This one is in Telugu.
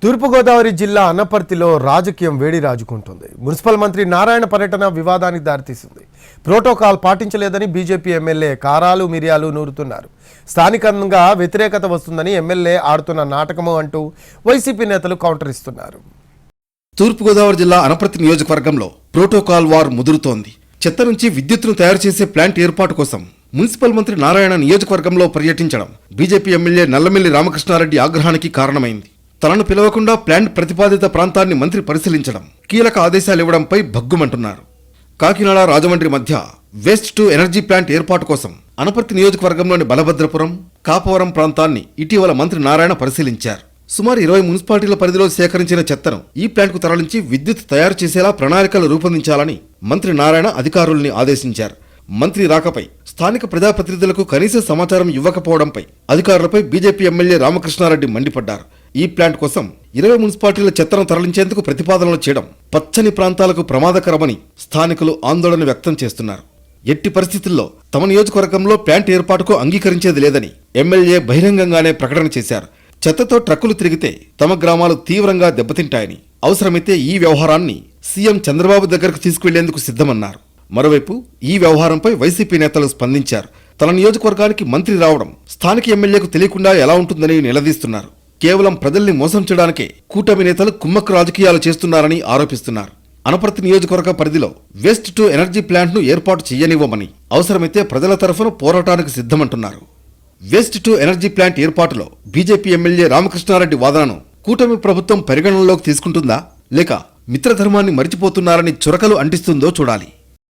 తూర్పుగోదావరి జిల్లా అనపర్తిలో రాజకీయం వేడి రాజుకుంటుంది. మున్సిపల్ మంత్రి నారాయణ పర్యటన వివాదానికి దారితీసింది. ప్రోటోకాల్ పాటించలేదని బీజేపీ ఎమ్మెల్యే కారాలు మిరియాలు నూరుతున్నారు. స్థానికంగా వ్యతిరేకత వస్తుందని ఎమ్మెల్యే ఆడుతున్న నాటకము అంటూ వైసీపీ నేతలు కౌంటర్ ఇస్తున్నారు. తూర్పుగోదావరి జిల్లా అనపర్తి నియోజకవర్గంలో ప్రోటోకాల్ వార్ ముదురుతోంది. చెత్త నుంచి విద్యుత్తును తయారు చేసే ప్లాంట్ ఏర్పాటు కోసం మున్సిపల్ మంత్రి నారాయణ నియోజకవర్గంలో పర్యటించడం బీజేపీ ఎమ్మెల్యే నల్లమిల్లి రామకృష్ణారెడ్డి ఆగ్రహానికి కారణమైంది. తనను పిలవకుండా ప్లాంట్ ప్రతిపాదిత ప్రాంతాన్ని మంత్రి పరిశీలించడం, కీలక ఆదేశాలు ఇవ్వడంపై భగ్గుమంటున్నారు. కాకినాడ రాజమండ్రి మధ్య వేస్ట్ టు ఎనర్జీ ప్లాంట్ ఏర్పాటు కోసం అనపర్తి నియోజకవర్గంలోని బలభద్రపురం, కాపవరం ప్రాంతాన్ని ఇటీవల మంత్రి నారాయణ పరిశీలించారు. సుమారు 20 మున్సిపాలిటీల పరిధిలో సేకరించిన చెత్తను ఈ ప్లాంట్కు తరలించి విద్యుత్ తయారు చేసేలా ప్రణాళికలు రూపొందించాలని మంత్రి నారాయణ అధికారుల్ని ఆదేశించారు. మంత్రి రాకపై స్థానిక ప్రజాప్రతినిధులకు కనీస సమాచారం ఇవ్వకపోవడంపై అధికారులపై బీజేపీ ఎమ్మెల్యే రామకృష్ణారెడ్డి మండిపడ్డారు. ఈ ప్లాంట్ కోసం 20 మున్సిపాలిటీల చెత్తను తరలించేందుకు ప్రతిపాదనలు చేయడం పచ్చని ప్రాంతాలకు ప్రమాదకరమని స్థానికులు ఆందోళన వ్యక్తం చేస్తున్నారు. ఎట్టి పరిస్థితుల్లో తమ నియోజకవర్గంలో ప్లాంట్ ఏర్పాటుకు అంగీకరించేది లేదని ఎమ్మెల్యే బహిరంగంగానే ప్రకటన చేశారు. చెత్తతో ట్రక్కులు తిరిగితే తమ గ్రామాలు తీవ్రంగా దెబ్బతింటాయని, అవసరమైతే ఈ వ్యవహారాన్ని సీఎం చంద్రబాబు దగ్గరకు తీసుకువెళ్లేందుకు సిద్ధమన్నారు. మరోవైపు ఈ వ్యవహారంపై వైసీపీ నేతలు స్పందించారు. తన నియోజకవర్గానికి మంత్రి రావడం స్థానిక ఎమ్మెల్యేకు తెలియకుండా ఎలా ఉంటుందని నిలదీస్తున్నారు. కేవలం ప్రజల్ని మోసం చేయడానికే కూటమి నేతలు కుమ్మక్కు రాజకీయాలు చేస్తున్నారని ఆరోపిస్తున్నారు. అనపర్తి నియోజకవర్గ పరిధిలో వేస్ట్ టు ఎనర్జీ ప్లాంట్ను ఏర్పాటు చేయనివ్వమని, అవసరమైతే ప్రజల తరఫున పోరాటానికి సిద్ధమంటున్నారు. వేస్ట్ టు ఎనర్జీ ప్లాంట్ ఏర్పాటులో బీజేపీ ఎమ్మెల్యే రామకృష్ణారెడ్డి వాదనను కూటమి ప్రభుత్వం పరిగణనలోకి తీసుకుంటుందా, లేక మిత్రధర్మాన్ని మరిచిపోతున్నారని చురకలు అంటిస్తుందో చూడాలి.